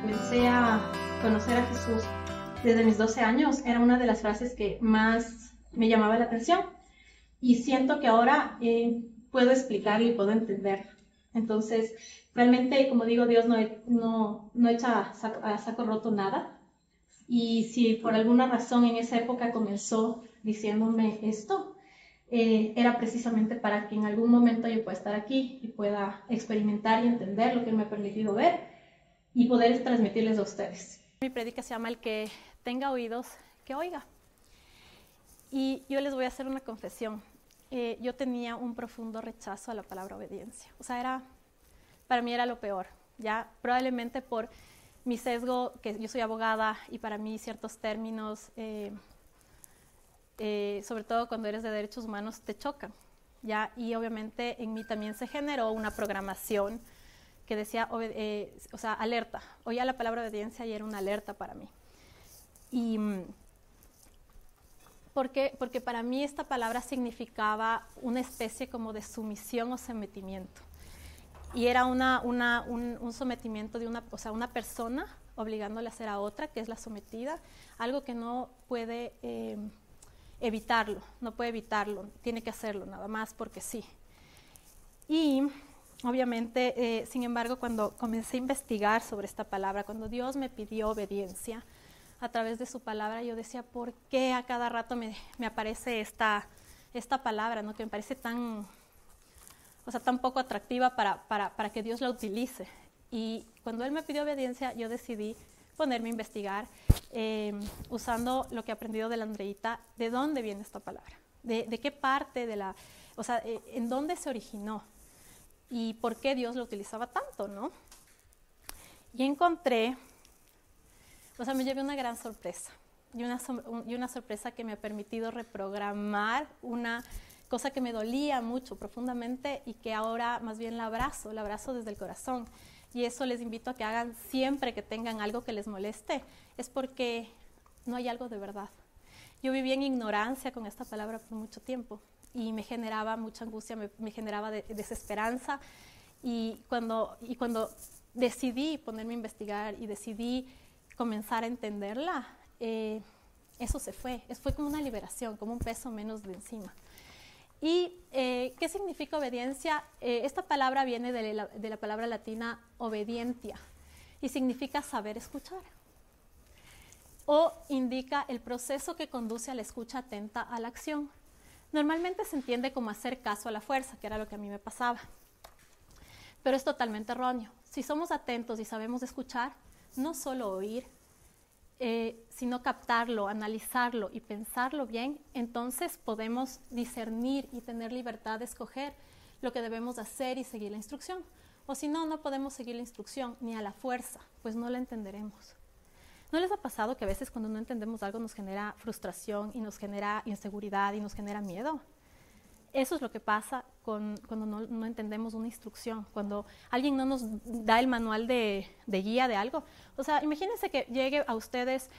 comencé a conocer a Jesús desde mis 12 años, era una de las frases que más me llamaba la atención y siento que ahora puedo explicarlo y puedo entenderlo. Entonces, realmente, como digo, Dios no echa a saco roto nada. Y si por alguna razón en esa época comenzó diciéndome esto, era precisamente para que en algún momento yo pueda estar aquí y pueda experimentar y entender lo que Él me ha permitido ver y poder transmitirles a ustedes. Mi prédica se llama El que tenga oídos, que oiga. Y yo les voy a hacer una confesión. Yo tenía un profundo rechazo a la palabra obediencia. O sea, para mí era lo peor. Ya probablemente por mi sesgo, que yo soy abogada y para mí ciertos términos, sobre todo cuando eres de derechos humanos, te chocan. ¿Ya? Y obviamente en mí también se generó una programación que decía, o sea, alerta. Oía la palabra obediencia y era una alerta para mí. Y ¿por qué? Porque para mí esta palabra significaba una especie como de sumisión o sometimiento. Y era un sometimiento de una persona obligándole a hacer a otra, que es la sometida, algo que no puede evitarlo, no puede evitarlo, tiene que hacerlo nada más porque sí. Y obviamente, sin embargo, cuando comencé a investigar sobre esta palabra, cuando Dios me pidió obediencia a través de su palabra, yo decía, ¿por qué a cada rato me aparece esta palabra, ¿no? Que me parece tan poco atractiva para que Dios la utilice? Y cuando Él me pidió obediencia, yo decidí ponerme a investigar, usando lo que he aprendido de la Andreita, de dónde viene esta palabra, de qué parte de la, en dónde se originó y por qué Dios lo utilizaba tanto, ¿no? Y encontré, me llevé una gran sorpresa, y una sorpresa que me ha permitido reprogramar una cosa que me dolía mucho, profundamente, y que ahora más bien la abrazo desde el corazón. Y eso les invito a que hagan siempre que tengan algo que les moleste, es porque no hay algo de verdad. Yo viví en ignorancia con esta palabra por mucho tiempo y me generaba mucha angustia, me generaba desesperanza, y cuando decidí ponerme a investigar y decidí comenzar a entenderla, eso se fue como una liberación, como un peso menos de encima. ¿Y qué significa obediencia? Esta palabra viene de la palabra latina obedientia y significa saber escuchar, o indica el proceso que conduce a la escucha atenta a la acción. Normalmente se entiende como hacer caso a la fuerza, que era lo que a mí me pasaba, pero es totalmente erróneo. Si somos atentos y sabemos escuchar, no solo oír, sino captarlo, analizarlo y pensarlo bien, entonces podemos discernir y tener libertad de escoger lo que debemos hacer y seguir la instrucción. O si no, no podemos seguir la instrucción ni a la fuerza, pues no la entenderemos. ¿No les ha pasado que a veces cuando no entendemos algo nos genera frustración y nos genera inseguridad y nos genera miedo? Eso es lo que pasa cuando no entendemos una instrucción, cuando alguien no nos da el manual de guía de algo. O sea, imagínense que llegue a ustedes,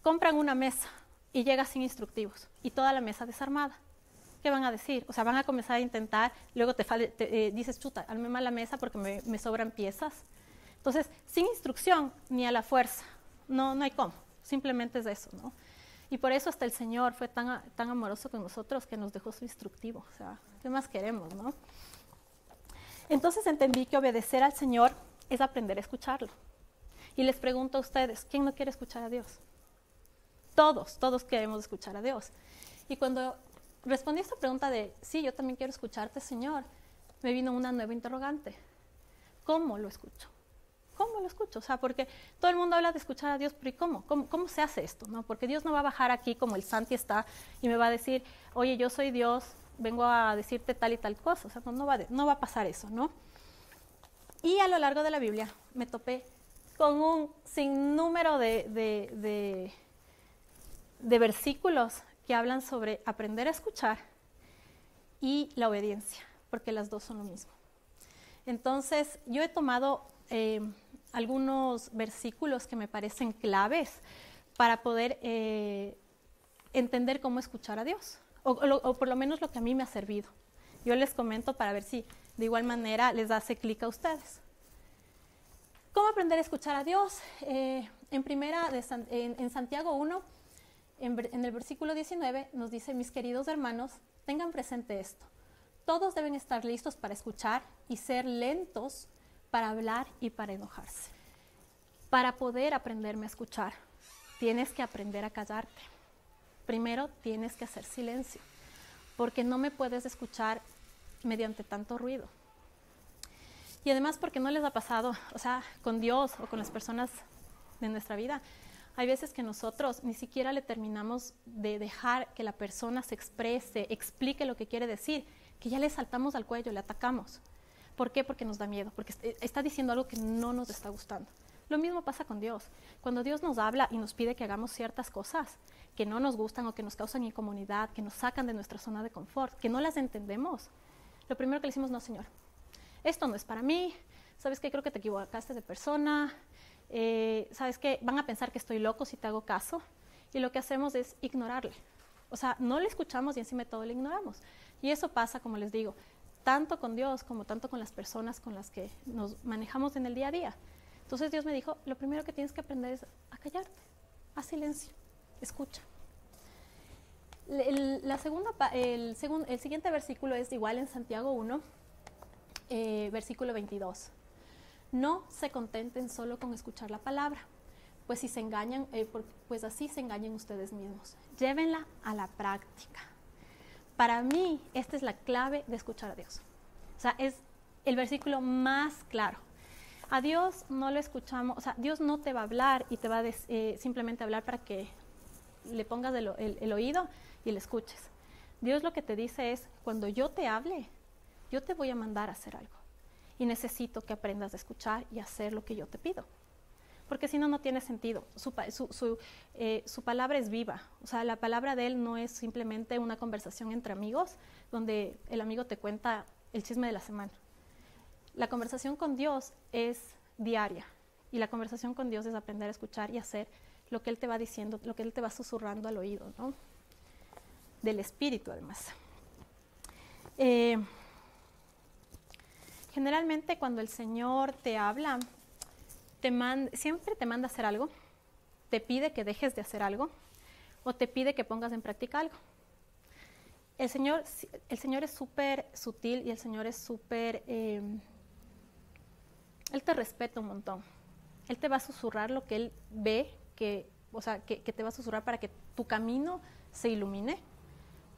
compran una mesa y llega sin instructivos y toda la mesa desarmada. ¿Qué van a decir? O sea, van a comenzar a intentar, luego dices, chuta, armé mal la mesa porque me sobran piezas. Entonces, sin instrucción ni a la fuerza, no hay cómo, simplemente es eso, ¿no? Y por eso hasta el Señor fue tan amoroso con nosotros que nos dejó su instructivo. O sea, ¿qué más queremos, no? Entonces entendí que obedecer al Señor es aprender a escucharlo. Y les pregunto a ustedes, ¿quién no quiere escuchar a Dios? Todos queremos escuchar a Dios. Y cuando respondí a esta pregunta de, sí, yo también quiero escucharte, Señor, me vino una nueva interrogante. ¿Cómo lo escucho? ¿Cómo lo escucho? O sea, porque todo el mundo habla de escuchar a Dios, pero ¿y cómo? ¿Cómo se hace esto? ¿No? Porque Dios no va a bajar aquí como el Santi está y me va a decir, oye, yo soy Dios, vengo a decirte tal y tal cosa. O sea, no va a pasar eso, ¿no? Y a lo largo de la Biblia me topé con un sinnúmero de versículos que hablan sobre aprender a escuchar y la obediencia, porque las dos son lo mismo. Entonces, yo he tomado algunos versículos que me parecen claves para poder entender cómo escuchar a Dios, o por lo menos lo que a mí me ha servido. Yo les comento para ver si de igual manera les hace clic a ustedes. ¿Cómo aprender a escuchar a Dios? En Santiago 1, en el versículo 19, nos dice: mis queridos hermanos, tengan presente esto. Todos deben estar listos para escuchar y ser lentos para hablar y para enojarse. Para poder aprenderme a escuchar, tienes que aprender a callarte. Primero tienes que hacer silencio, porque no me puedes escuchar mediante tanto ruido. Y además, porque no les ha pasado, o sea, con Dios o con las personas de nuestra vida, hay veces que nosotros ni siquiera le terminamos de dejar que la persona se exprese, explique lo que quiere decir, que ya le saltamos al cuello, le atacamos. ¿Por qué? Porque nos da miedo, porque está diciendo algo que no nos está gustando. Lo mismo pasa con Dios. Cuando Dios nos habla y nos pide que hagamos ciertas cosas que no nos gustan o que nos causan incomodidad, que nos sacan de nuestra zona de confort, que no las entendemos, lo primero que le decimos: no, Señor, esto no es para mí, ¿sabes qué? Creo que te equivocaste de persona, ¿sabes qué? Van a pensar que estoy loco si te hago caso. Y lo que hacemos es ignorarle. O sea, no le escuchamos y encima de todo le ignoramos. Y eso pasa, como les digo, tanto con Dios como tanto con las personas con las que nos manejamos en el día a día. Entonces Dios me dijo: lo primero que tienes que aprender es a callarte, haz silencio, escucha. El siguiente versículo es igual en Santiago 1, versículo 22. No se contenten solo con escuchar la palabra, pues, si se engañan, pues así se engañan ustedes mismos. Llévenla a la práctica. Para mí, esta es la clave de escuchar a Dios. O sea, es el versículo más claro. A Dios no lo escuchamos, o sea, Dios no te va a hablar y te va a simplemente hablar para que le pongas el oído y le escuches. Dios lo que te dice es: cuando yo te hable, yo te voy a mandar a hacer algo. Y necesito que aprendas a escuchar y hacer lo que yo te pido. Porque si no, no tiene sentido. Su palabra es viva. O sea, la palabra de Él no es simplemente una conversación entre amigos, donde el amigo te cuenta el chisme de la semana. La conversación con Dios es diaria. Y la conversación con Dios es aprender a escuchar y hacer lo que Él te va diciendo, lo que Él te va susurrando al oído, ¿no? Del Espíritu, además. Generalmente, cuando el Señor te habla, siempre te manda a hacer algo, te pide que dejes de hacer algo o te pide que pongas en práctica algo. El Señor es súper sutil y el Señor es súper... Él te respeta un montón. Él te va a susurrar lo que Él ve, que te va a susurrar para que tu camino se ilumine,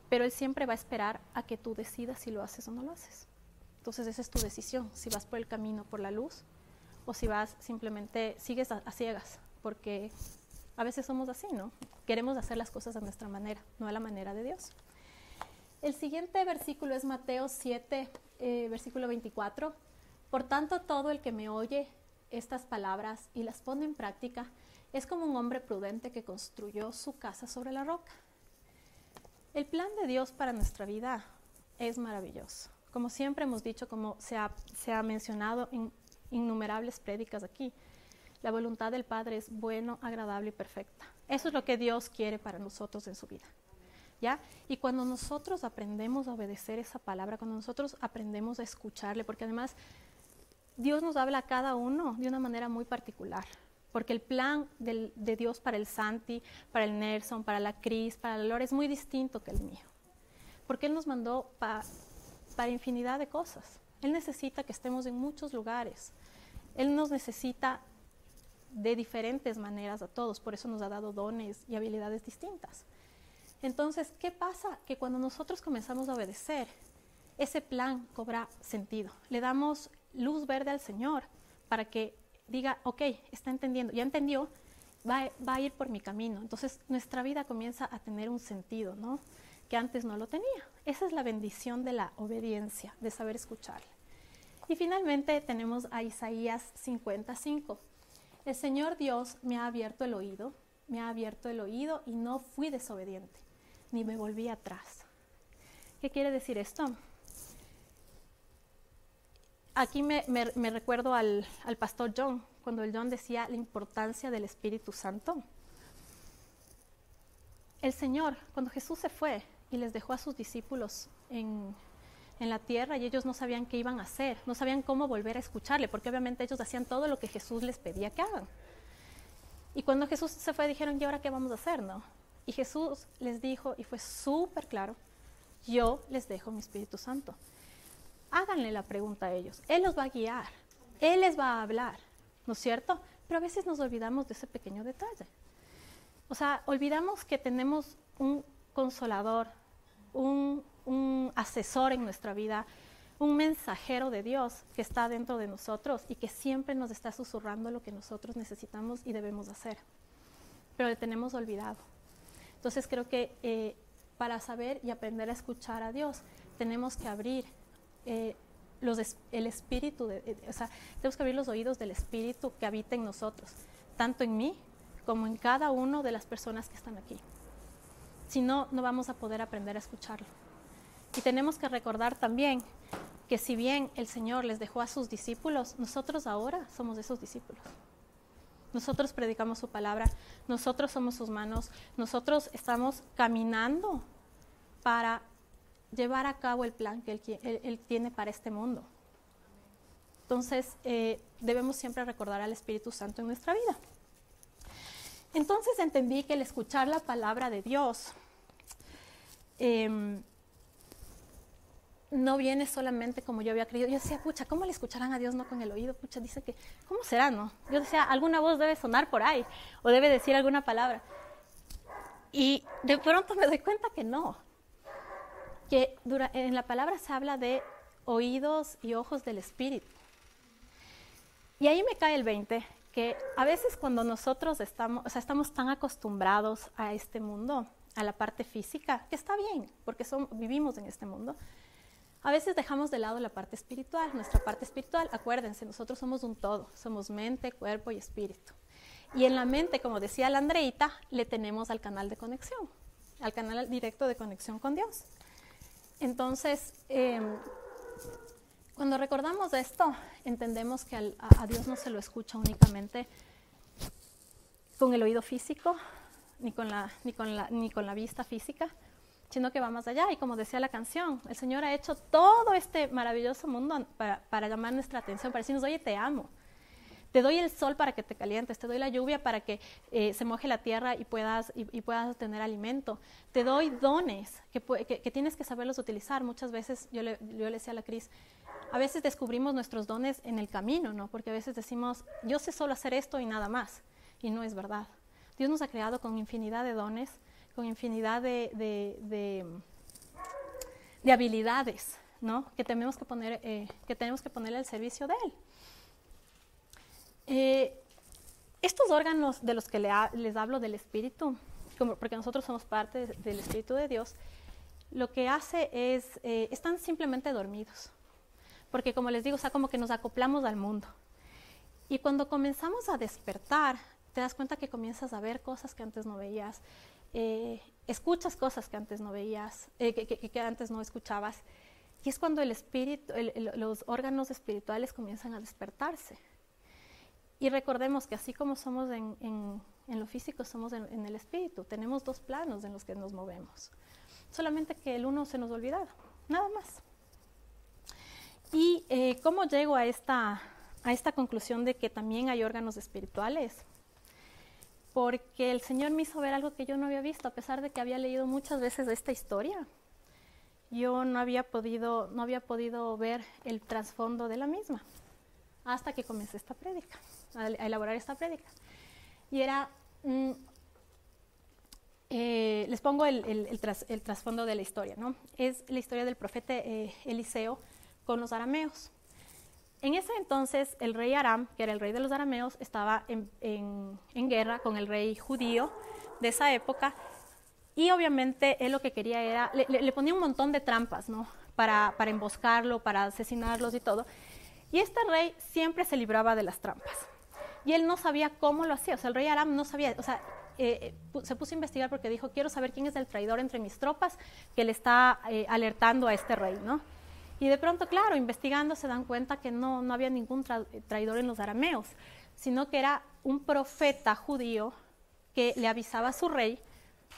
pero Él siempre va a esperar a que tú decidas si lo haces o no lo haces. Entonces esa es tu decisión, si vas por el camino, por la luz, o si vas simplemente, sigues a ciegas, porque a veces somos así, ¿no? Queremos hacer las cosas a nuestra manera, no a la manera de Dios. El siguiente versículo es Mateo 7, versículo 24. Por tanto, todo el que me oye estas palabras y las pone en práctica es como un hombre prudente que construyó su casa sobre la roca. El plan de Dios para nuestra vida es maravilloso. Como siempre hemos dicho, como se ha mencionado en innumerables prédicas aquí, la voluntad del Padre es bueno, agradable y perfecta. Eso es lo que Dios quiere para nosotros en su vida, ¿ya? Y cuando nosotros aprendemos a obedecer esa palabra, cuando nosotros aprendemos a escucharle, porque además Dios nos habla a cada uno de una manera muy particular, porque el plan de Dios para el Santi, para el Nelson, para la Cris, para la Lore es muy distinto que el mío, porque Él nos mandó para infinidad de cosas. Él necesita que estemos en muchos lugares. Él nos necesita de diferentes maneras a todos, por eso nos ha dado dones y habilidades distintas. Entonces, ¿qué pasa? Que cuando nosotros comenzamos a obedecer, ese plan cobra sentido. Le damos luz verde al Señor para que diga: ok, está entendiendo, ya entendió, va a ir por mi camino. Entonces, nuestra vida comienza a tener un sentido, ¿no? Que antes no lo tenía. Esa es la bendición de la obediencia, de saber escucharle. Y finalmente tenemos a Isaías 55. El Señor Dios me ha abierto el oído y no fui desobediente, ni me volví atrás. ¿Qué quiere decir esto? Aquí me recuerdo al pastor John, cuando el John decía la importancia del Espíritu Santo. El Señor, cuando Jesús se fue y les dejó a sus discípulos en la tierra y ellos no sabían qué iban a hacer, no sabían cómo volver a escucharle, porque obviamente ellos hacían todo lo que Jesús les pedía que hagan. Y cuando Jesús se fue, dijeron, ¿y ahora qué vamos a hacer, no? Y Jesús les dijo, y fue súper claro, yo les dejo mi Espíritu Santo. Háganle la pregunta a ellos. Él los va a guiar, Él les va a hablar, ¿no es cierto? Pero a veces nos olvidamos de ese pequeño detalle. O sea, olvidamos que tenemos un consolador, un asesor en nuestra vida, un mensajero de Dios que está dentro de nosotros y que siempre nos está susurrando lo que nosotros necesitamos y debemos hacer. Pero le tenemos olvidado. Entonces creo que para saber y aprender a escuchar a Dios, tenemos que abrir el espíritu, o sea, tenemos que abrir los oídos del espíritu que habita en nosotros, tanto en mí como en cada una de las personas que están aquí. Si no, no vamos a poder aprender a escucharlo. Y tenemos que recordar también que si bien el Señor les dejó a sus discípulos, nosotros ahora somos esos discípulos. Nosotros predicamos su palabra, nosotros somos sus manos, nosotros estamos caminando para llevar a cabo el plan que Él tiene para este mundo. Entonces, debemos siempre recordar al Espíritu Santo en nuestra vida. Entonces entendí que el escuchar la palabra de Dios no viene solamente como yo había creído. Yo decía, pucha, ¿cómo le escucharán a Dios no con el oído? Pucha, dice que, ¿cómo será, no? Yo decía, alguna voz debe sonar por ahí, o debe decir alguna palabra. Y de pronto me doy cuenta que no. Que en la palabra se habla de oídos y ojos del Espíritu. Y ahí me cae el 20, que a veces cuando nosotros estamos tan acostumbrados a este mundo, a la parte física, que está bien, porque vivimos en este mundo, a veces dejamos de lado la parte espiritual. Nuestra parte espiritual, acuérdense, nosotros somos un todo, somos mente, cuerpo y espíritu. Y en la mente, como decía la Andreita, le tenemos al canal de conexión, al canal directo de conexión con Dios. Entonces, cuando recordamos esto, entendemos que a Dios no se lo escucha únicamente con el oído físico, ni con la vista física, sino que va más allá. Y como decía la canción, el Señor ha hecho todo este maravilloso mundo para llamar nuestra atención, para decirnos, oye, te amo. Te doy el sol para que te calientes, te doy la lluvia para que se moje la tierra y puedas tener alimento. Te doy dones que tienes que saberlos utilizar. Muchas veces, yo le decía a la Cris, a veces descubrimos nuestros dones en el camino, ¿no? Porque a veces decimos, yo sé solo hacer esto y nada más. Y no es verdad. Dios nos ha creado con infinidad de dones, con infinidad de habilidades, ¿no? Que tenemos que poner al servicio de Él. Estos órganos de los que les hablo del Espíritu, porque nosotros somos parte del Espíritu de Dios, lo que hace es, están simplemente dormidos. Porque como les digo, o sea, como que nos acoplamos al mundo. Y cuando comenzamos a despertar, te das cuenta que comienzas a ver cosas que antes no veías, escuchas cosas que antes no veías, que antes no escuchabas. Y es cuando el espíritu, los órganos espirituales comienzan a despertarse. Y recordemos que así como somos en lo físico, somos en el espíritu. Tenemos dos planos en los que nos movemos. Solamente que el uno se nos ha olvidado, nada más. ¿Y cómo llego a esta conclusión de que también hay órganos espirituales? Porque el Señor me hizo ver algo que yo no había visto, a pesar de que había leído muchas veces esta historia. Yo no había podido ver el trasfondo de la misma, hasta que comencé esta prédica, a elaborar esta prédica. Y era, les pongo el trasfondo de la historia, ¿no? Es la historia del profeta Eliseo con los arameos. En ese entonces, el rey Aram, que era el rey de los arameos, estaba en guerra con el rey judío de esa época, y obviamente él lo que quería era, le ponía un montón de trampas, ¿no? Para emboscarlo, para asesinarlos y todo. Y este rey siempre se libraba de las trampas. Y él no sabía cómo lo hacía, o sea, el rey Aram no sabía, o sea, se puso a investigar porque dijo, quiero saber quién es el traidor entre mis tropas que le está alertando a este rey, ¿no? Y de pronto, claro, investigando se dan cuenta que no había ningún traidor en los arameos, sino que era un profeta judío que le avisaba a su rey,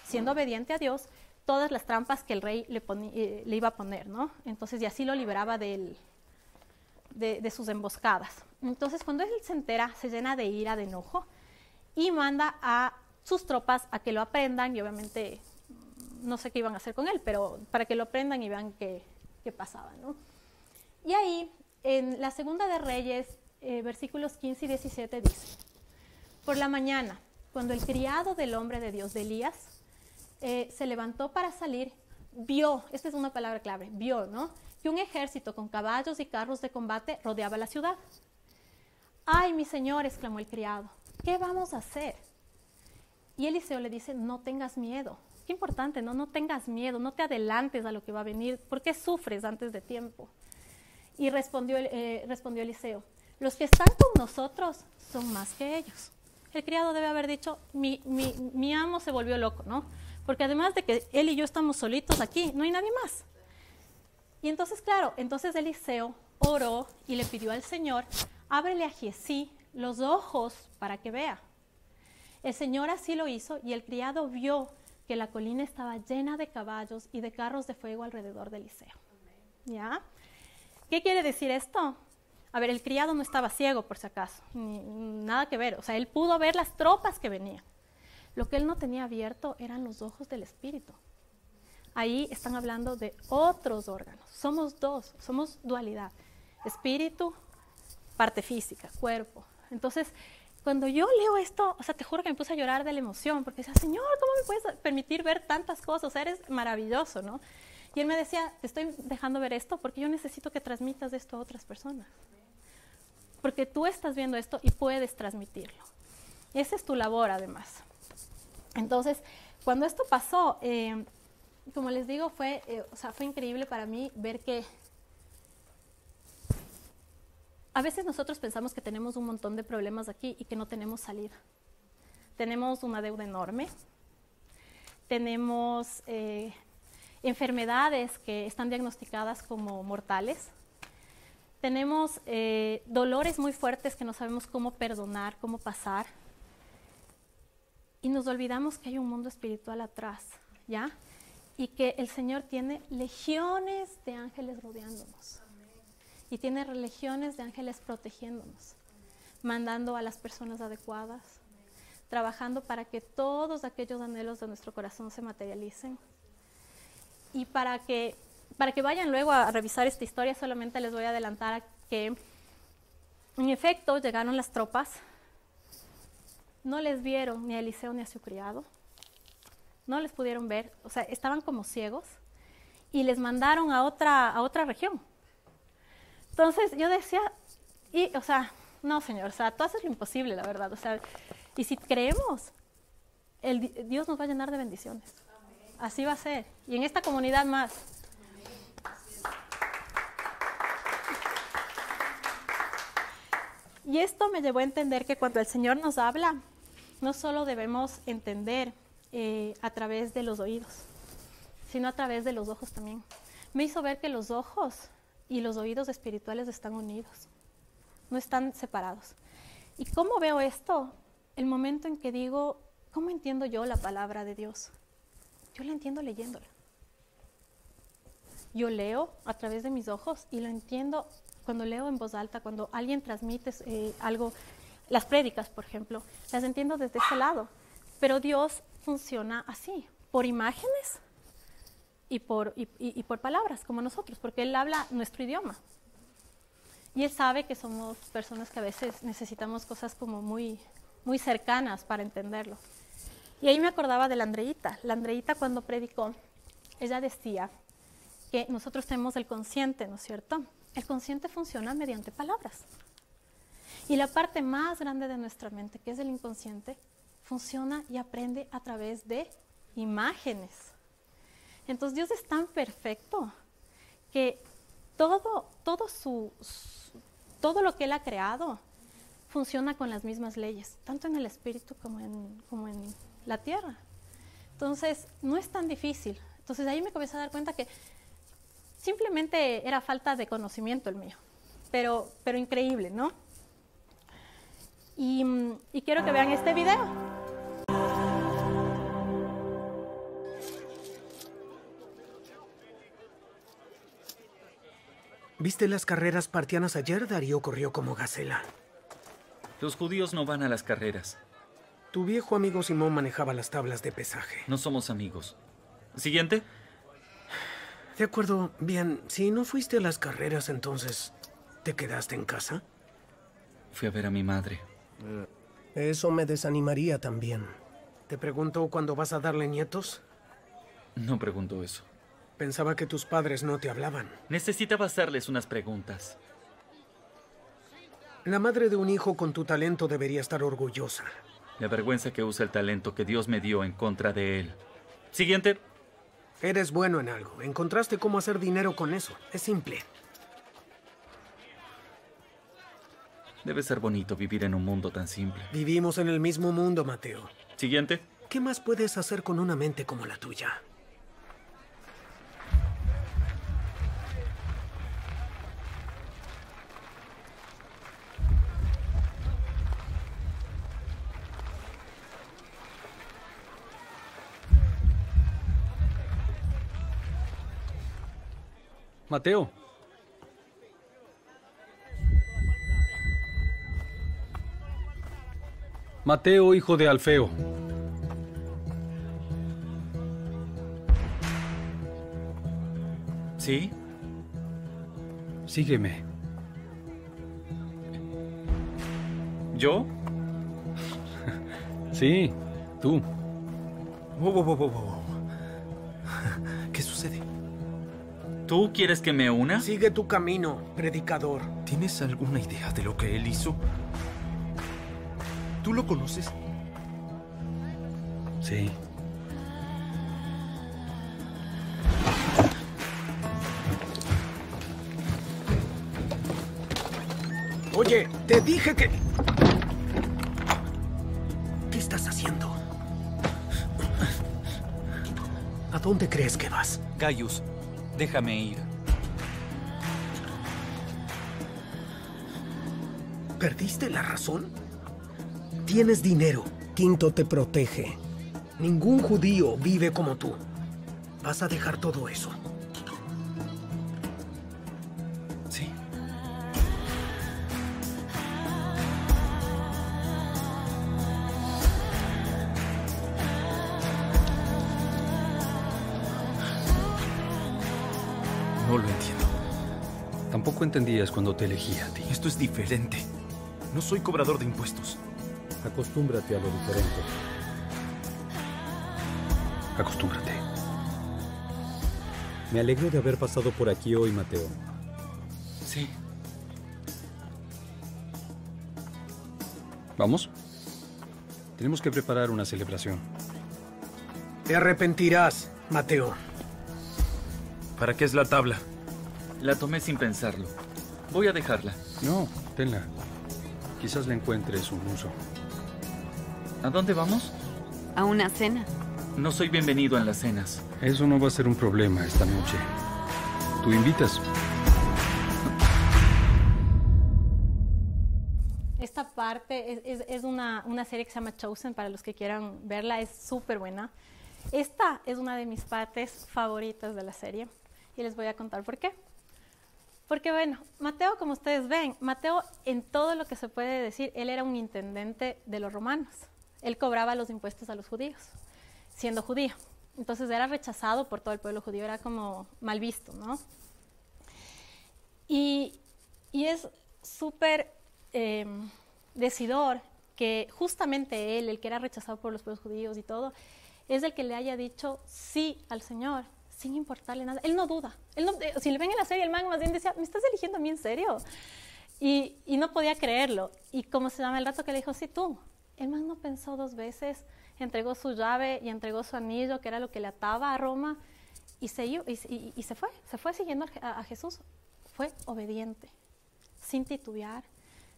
siendo obediente a Dios, todas las trampas que el rey le iba a poner, ¿no? Entonces, y así lo liberaba de sus emboscadas. Entonces, cuando él se entera, se llena de ira, de enojo, y manda a sus tropas a que lo aprendan, y obviamente no sé qué iban a hacer con él, pero para que lo aprendan y vean qué pasaba, ¿no? Y ahí, en la segunda de Reyes, versículos 15 y 17 dice: por la mañana, cuando el criado del hombre de Dios, de Elías, se levantó para salir, vio, esta es una palabra clave, vio, ¿no?, que un ejército con caballos y carros de combate rodeaba la ciudad. ¡Ay, mi señor!, exclamó el criado, ¿qué vamos a hacer? Y Eliseo le dice: no tengas miedo. Qué importante, ¿no? No tengas miedo, no te adelantes a lo que va a venir. ¿Por qué sufres antes de tiempo? Y respondió Eliseo: los que están con nosotros son más que ellos. El criado debe haber dicho: mi amo se volvió loco, ¿no? Porque además de que él y yo estamos solitos aquí, no hay nadie más. Y entonces, claro, entonces Eliseo oró y le pidió al Señor: ábrele a Giezi los ojos para que vea. El Señor así lo hizo, y el criado vio que la colina estaba llena de caballos y de carros de fuego alrededor de Eliseo. ¿Ya? ¿Qué quiere decir esto? A ver, el criado no estaba ciego, por si acaso, nada que ver. O sea, él pudo ver las tropas que venían. Lo que él no tenía abierto eran los ojos del espíritu. Ahí están hablando de otros órganos. Somos dos, somos dualidad. Espíritu, parte física, cuerpo. Entonces, cuando yo leo esto, o sea, te juro que me puse a llorar de la emoción, porque decía: Señor, ¿cómo me puedes permitir ver tantas cosas? O sea, eres maravilloso, ¿no? Y él me decía: te estoy dejando ver esto porque yo necesito que transmitas esto a otras personas. Porque tú estás viendo esto y puedes transmitirlo. Esa es tu labor, además. Entonces, cuando esto pasó, como les digo, fue increíble para mí ver que a veces nosotros pensamos que tenemos un montón de problemas aquí y que no tenemos salida. Tenemos una deuda enorme, tenemos enfermedades que están diagnosticadas como mortales, tenemos dolores muy fuertes que no sabemos cómo perdonar, cómo pasar, y nos olvidamos que hay un mundo espiritual atrás, ¿ya? Y que el Señor tiene legiones de ángeles rodeándonos. Y tiene legiones de ángeles protegiéndonos, mandando a las personas adecuadas, trabajando para que todos aquellos anhelos de nuestro corazón se materialicen. Y para que vayan luego a revisar esta historia, solamente les voy a adelantar que, en efecto, llegaron las tropas, no les vieron ni a Eliseo ni a su criado, no les pudieron ver, o sea, estaban como ciegos, y les mandaron a otra región. Entonces yo decía, no, Señor, o sea, tú haces lo imposible, la verdad, o sea, y si creemos, Dios nos va a llenar de bendiciones. Amén. Así va a ser, y en esta comunidad más. Y esto me llevó a entender que cuando el Señor nos habla, no solo debemos entender a través de los oídos, sino a través de los ojos también. Me hizo ver que los ojos y los oídos espirituales están unidos, no están separados. ¿Y cómo veo esto? El momento en que digo, ¿cómo entiendo yo la palabra de Dios? Yo la entiendo leyéndola. Yo leo a través de mis ojos y lo entiendo cuando leo en voz alta, cuando alguien transmite algo, las prédicas, por ejemplo, las entiendo desde ese lado. Pero Dios funciona así, por imágenes y por palabras, como nosotros, porque Él habla nuestro idioma. Y Él sabe que somos personas que a veces necesitamos cosas como muy, muy cercanas para entenderlo. Y ahí me acordaba de la Andreita. La Andreita, cuando predicó, ella decía que nosotros tenemos el consciente, ¿no es cierto? El consciente funciona mediante palabras. Y la parte más grande de nuestra mente, que es el inconsciente, funciona y aprende a través de imágenes. Entonces Dios es tan perfecto que todo lo que Él ha creado funciona con las mismas leyes, tanto en el espíritu como en la tierra. Entonces no es tan difícil. Entonces ahí me comencé a dar cuenta que simplemente era falta de conocimiento el mío, pero increíble, ¿no? Y quiero que vean este video. ¿Viste las carreras partianas ayer? Darío corrió como gacela. Los judíos no van a las carreras. Tu viejo amigo Simón manejaba las tablas de pesaje. No somos amigos. ¿Siguiente? De acuerdo. Bien, si no fuiste a las carreras, entonces, ¿te quedaste en casa? Fui a ver a mi madre. Eso me desanimaría también. ¿Te pregunto cuándo vas a darle nietos? No pregunto eso. Pensaba que tus padres no te hablaban. Necesitaba hacerles unas preguntas. La madre de un hijo con tu talento debería estar orgullosa. La vergüenza que usa el talento que Dios me dio en contra de él. Siguiente. Eres bueno en algo. Encontraste cómo hacer dinero con eso. Es simple. Debe ser bonito vivir en un mundo tan simple. Vivimos en el mismo mundo, Mateo. Siguiente. ¿Qué más puedes hacer con una mente como la tuya? Mateo. Mateo, hijo de Alfeo. ¿Sí? Sígueme. ¿Yo? Sí, tú. Wow. ¿Qué sucede? ¿Tú quieres que me una? Sigue tu camino, predicador. ¿Tienes alguna idea de lo que él hizo? ¿Tú lo conoces? Sí. Oye, te dije que... ¿Qué estás haciendo? ¿A dónde crees que vas? Gaius, déjame ir. ¿Perdiste la razón? Tienes dinero. Quinto te protege. Ningún judío vive como tú. ¿Vas a dejar todo eso? Sí. No lo entiendo. Tampoco entendías cuando te elegí a ti. Esto es diferente. No soy cobrador de impuestos. Acostúmbrate a lo diferente. Acostúmbrate. Me alegro de haber pasado por aquí hoy, Mateo. Sí. ¿Vamos? Tenemos que preparar una celebración. Te arrepentirás, Mateo. ¿Para qué es la tabla? La tomé sin pensarlo. Voy a dejarla. No, tenla. Quizás le encuentres un uso. ¿A dónde vamos? A una cena. No soy bienvenido en las cenas. Eso no va a ser un problema esta noche. ¿Tú invitas? Esta parte es una serie que se llama Chosen, para los que quieran verla, es súper buena. Esta es una de mis partes favoritas de la serie y les voy a contar por qué. Porque bueno, Mateo, como ustedes ven, Mateo en todo lo que se puede decir, él era un intendente de los romanos. Él cobraba los impuestos a los judíos, siendo judío. Entonces era rechazado por todo el pueblo judío, era como mal visto, ¿no? Y es súper decidor que justamente él, el que era rechazado por los pueblos judíos y todo, es el que le haya dicho sí al Señor, sin importarle nada. Él no duda. Él no, si le ven en la serie, el man más bien decía, ¿me estás eligiendo a mí en serio? Y no podía creerlo. Y como se llama el rato que le dijo, sí, tú. El man no pensó dos veces, entregó su llave y entregó su anillo, que era lo que le ataba a Roma, y se fue siguiendo a Jesús. Fue obediente, sin titubear,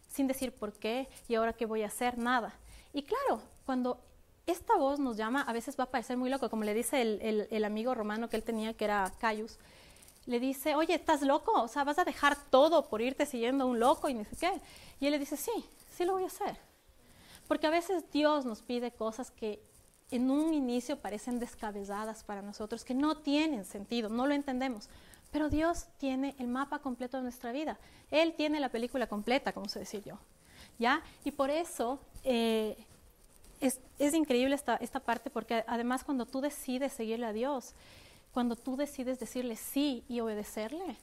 sin decir por qué y ahora qué voy a hacer, nada. Y claro, cuando esta voz nos llama, a veces va a parecer muy loco, como le dice el amigo romano que él tenía, que era Caius, le dice, oye, ¿estás loco? O sea, ¿vas a dejar todo por irte siguiendo a un loco y ni sé qué? Y él le dice, sí lo voy a hacer. Porque a veces Dios nos pide cosas que en un inicio parecen descabelladas para nosotros, que no tienen sentido, no lo entendemos, Pero Dios tiene el mapa completo de nuestra vida. Él tiene la película completa, como se decía yo. ¿Ya? Y por eso es increíble esta parte, porque además cuando tú decides seguirle a Dios, cuando tú decides decirle sí y obedecerle,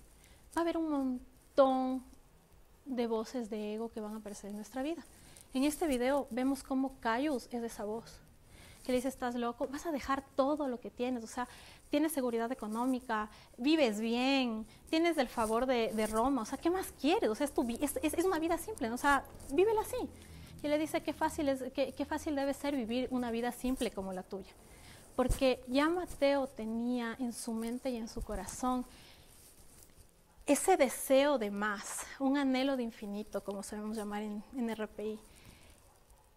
va a haber un montón de voces de ego que van a aparecer en nuestra vida. En este video vemos cómo Caius es esa voz, que le dice, estás loco, vas a dejar todo lo que tienes, o sea, tienes seguridad económica, vives bien, tienes el favor de Roma, o sea, ¿qué más quieres? O sea, es una vida simple, ¿no? O sea, vívela así. Y le dice, qué fácil debe ser vivir una vida simple como la tuya. Porque ya Mateo tenía en su mente y en su corazón ese deseo de más, un anhelo de infinito, como sabemos llamar en RPI.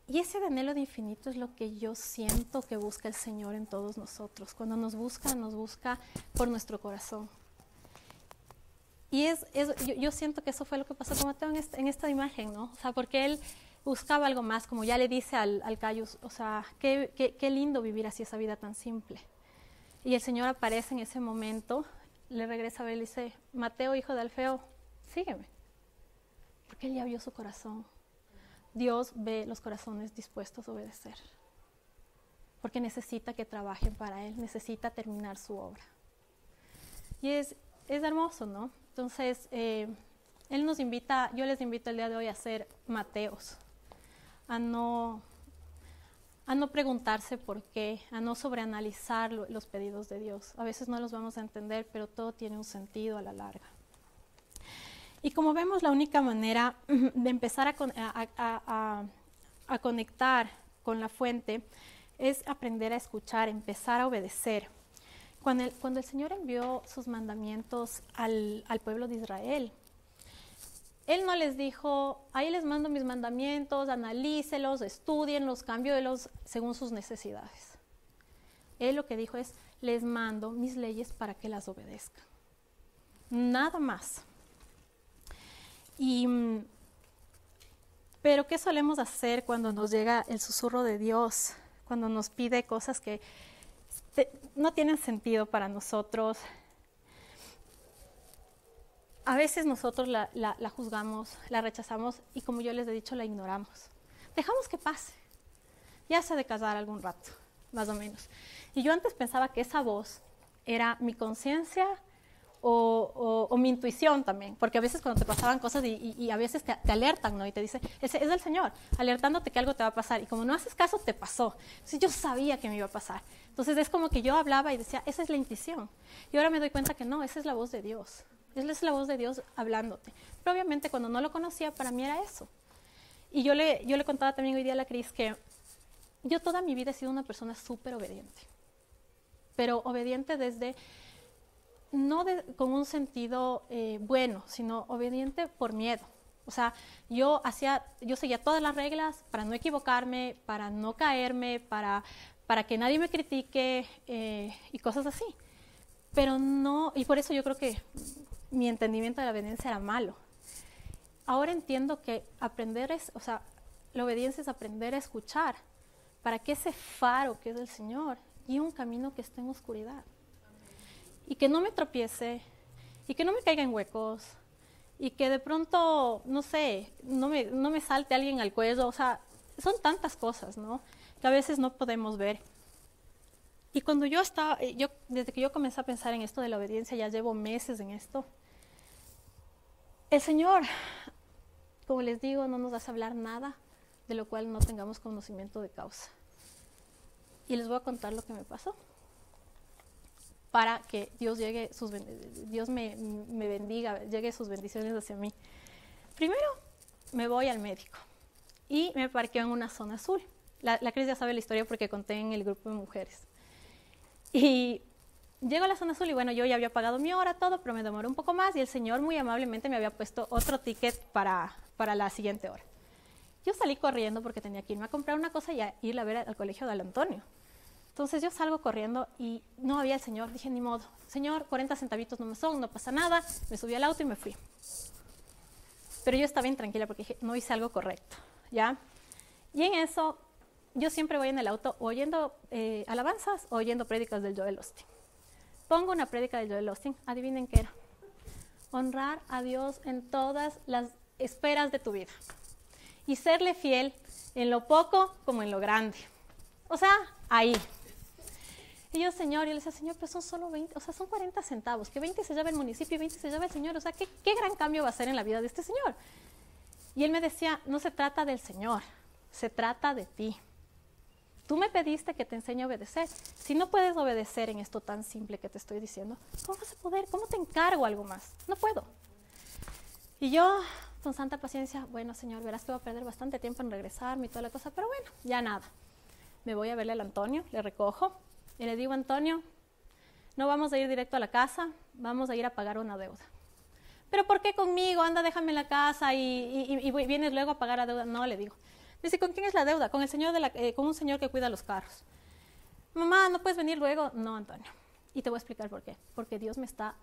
Y ese anhelo de infinito es lo que yo siento que busca el Señor en todos nosotros. Cuando nos busca por nuestro corazón. Y yo siento que eso fue lo que pasó con Mateo en esta imagen, ¿no? O sea, porque él buscaba algo más, como ya le dice al Caius, o sea, qué lindo vivir así esa vida tan simple. Y el Señor aparece en ese momento, le regresa a ver y le dice, Mateo, hijo de Alfeo, sígueme. Porque él ya vio su corazón. Dios ve los corazones dispuestos a obedecer. Porque necesita que trabajen para Él, necesita terminar su obra. Y es hermoso, ¿no? Entonces, Él nos invita, yo les invito el día de hoy a ser Mateos, a no preguntarse por qué, a no sobreanalizar los pedidos de Dios. A veces no los vamos a entender, pero todo tiene un sentido a la larga. Y como vemos, la única manera de empezar a conectar con la fuente es aprender a escuchar, empezar a obedecer. Cuando el Señor envió sus mandamientos al pueblo de Israel, Él no les dijo, ahí les mando mis mandamientos, analícelos, estudienlos, cámbiolos según sus necesidades. Él lo que dijo es, les mando mis leyes para que las obedezcan. Nada más. Pero ¿qué solemos hacer cuando nos llega el susurro de Dios? Cuando nos pide cosas que no tienen sentido para nosotros. A veces nosotros la juzgamos, la rechazamos y, como yo les he dicho, la ignoramos. Dejamos que pase. Ya se ha de casar algún rato, más o menos. Y yo antes pensaba que esa voz era mi conciencia o mi intuición también, porque a veces cuando te pasaban cosas y a veces te alertan, ¿no? Y te dicen, es del Señor, alertándote que algo te va a pasar. Y como no haces caso, te pasó. Entonces yo sabía que me iba a pasar. Entonces es como que yo hablaba y decía, esa es la intuición. Y ahora me doy cuenta que no, esa es la voz de Dios. Esa es la voz de Dios hablándote. Pero obviamente cuando no lo conocía, para mí era eso. Y yo le contaba también hoy día a la Cris que yo toda mi vida he sido una persona súper obediente. Pero obediente desde... con un sentido bueno, sino obediente por miedo. O sea, yo seguía todas las reglas para no equivocarme, para no caerme, para que nadie me critique y cosas así. Pero no, y por eso yo creo que mi entendimiento de la obediencia era malo. Ahora entiendo que la obediencia es aprender a escuchar para que ese faro que es el Señor guíe un camino que está en oscuridad. Y que no me tropiece, y que no me caiga en huecos, y que de pronto, no sé, no me salte alguien al cuello. O sea, son tantas cosas, ¿no? Que a veces no podemos ver. Y cuando desde que yo comencé a pensar en esto de la obediencia, ya llevo meses en esto, el Señor, como les digo, no nos hace hablar nada de lo cual no tengamos conocimiento de causa. Y les voy a contar lo que me pasó, para que Dios me bendiga, llegue sus bendiciones hacia mí. Primero, me voy al médico y me parqueo en una zona azul. La Cris ya sabe la historia porque conté en el grupo de mujeres. Y llego a la zona azul y bueno, yo ya había pagado mi hora, todo, pero me demoró un poco más y el Señor muy amablemente me había puesto otro ticket para la siguiente hora. Yo salí corriendo porque tenía que irme a comprar una cosa y a ir a ver al colegio de Antonio. Entonces yo salgo corriendo y no había el Señor. Dije, ni modo, Señor, 40 centavitos no me son, no pasa nada. Me subí al auto y me fui. Pero yo estaba intranquila porque dije, no hice algo correcto, ¿ya? Y en eso, yo siempre voy en el auto oyendo alabanzas o oyendo prédicas del Joel Osteen. pongo una prédica de Joel Osteen, adivinen qué era. Honrar a Dios en todas las esferas de tu vida y serle fiel en lo poco como en lo grande. O sea, ahí. Y yo, Señor, y le decía, Señor, pero son solo 20, o sea, son 40 centavos, que 20 se lleva el municipio y 20 se lleva el Señor, o sea, ¿qué gran cambio va a ser en la vida de este Señor? Y él me decía, no se trata del Señor, se trata de ti. Tú me pediste que te enseñe a obedecer. Si no puedes obedecer en esto tan simple que te estoy diciendo, ¿cómo vas a poder? ¿Cómo te encargo algo más? No puedo. Y yo, con santa paciencia, bueno, Señor, verás que voy a perder bastante tiempo en regresarme y toda la cosa, pero bueno, ya nada. Me voy a verle al Antonio, le recojo y le digo, Antonio, no vamos a ir directo a la casa, vamos a ir a pagar una deuda. ¿Pero por qué conmigo? Anda, déjame en la casa y vienes luego a pagar la deuda. No, le digo. Dice, ¿con quién es la deuda? Con el señor con un señor que cuida los carros. Mamá, ¿no puedes venir luego? No, Antonio. Y te voy a explicar por qué. Porque Dios me está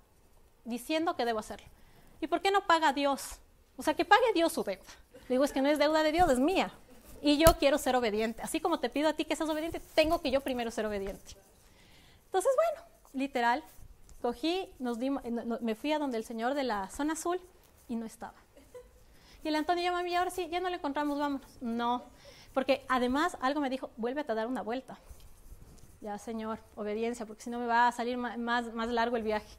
diciendo que debo hacerlo. ¿Y por qué no paga Dios? O sea, que pague Dios su deuda. Le digo, es que no es deuda de Dios, es mía. Y yo quiero ser obediente. Así como te pido a ti que seas obediente, tengo que yo primero ser obediente. Entonces, bueno, literal, cogí, me fui a donde el señor de la zona azul y no estaba. Y el Antonio llama a mí, ahora sí, ya no le encontramos, vámonos. No, porque además algo me dijo, vuélvete a dar una vuelta. Ya, Señor, obediencia, porque si no me va a salir más largo el viaje.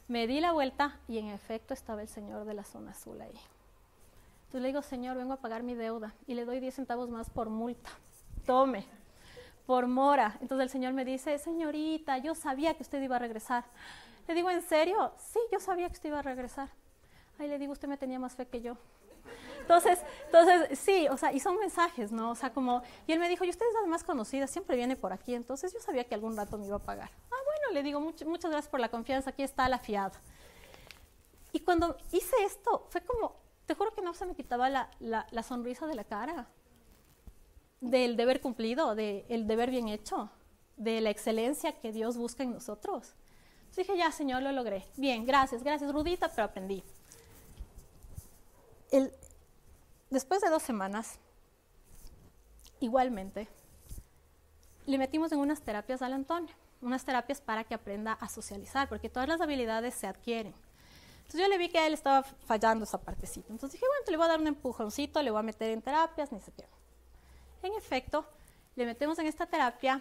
Me di la vuelta y en efecto estaba el señor de la zona azul ahí. Entonces le digo, Señor, vengo a pagar mi deuda y le doy 10 centavos más por multa. Tome, por mora. Entonces el señor me dice, señorita, yo sabía que usted iba a regresar. Le digo, ¿en serio? Sí, yo sabía que usted iba a regresar. Ahí le digo, usted me tenía más fe que yo. Entonces, sí, o sea, y son mensajes, ¿no? O sea, como, y él me dijo, y usted es la más conocida, siempre viene por aquí, entonces yo sabía que algún rato me iba a pagar. Ah, bueno, le digo, muchas gracias por la confianza, aquí está la fiada. Y cuando hice esto, fue como, te juro que no se me quitaba la sonrisa de la cara, del deber cumplido, del deber bien hecho, de la excelencia que Dios busca en nosotros. Entonces dije, ya, Señor, lo logré. Bien, gracias, rudita, pero aprendí. Después de 2 semanas, igualmente, le metimos en unas terapias al Antonio, unas terapias para que aprenda a socializar, porque todas las habilidades se adquieren. Entonces yo le vi que a él estaba fallando esa partecita. Entonces dije, bueno, le voy a dar un empujoncito, le voy a meter en terapias, ni sé qué. En efecto, le metemos en esta terapia,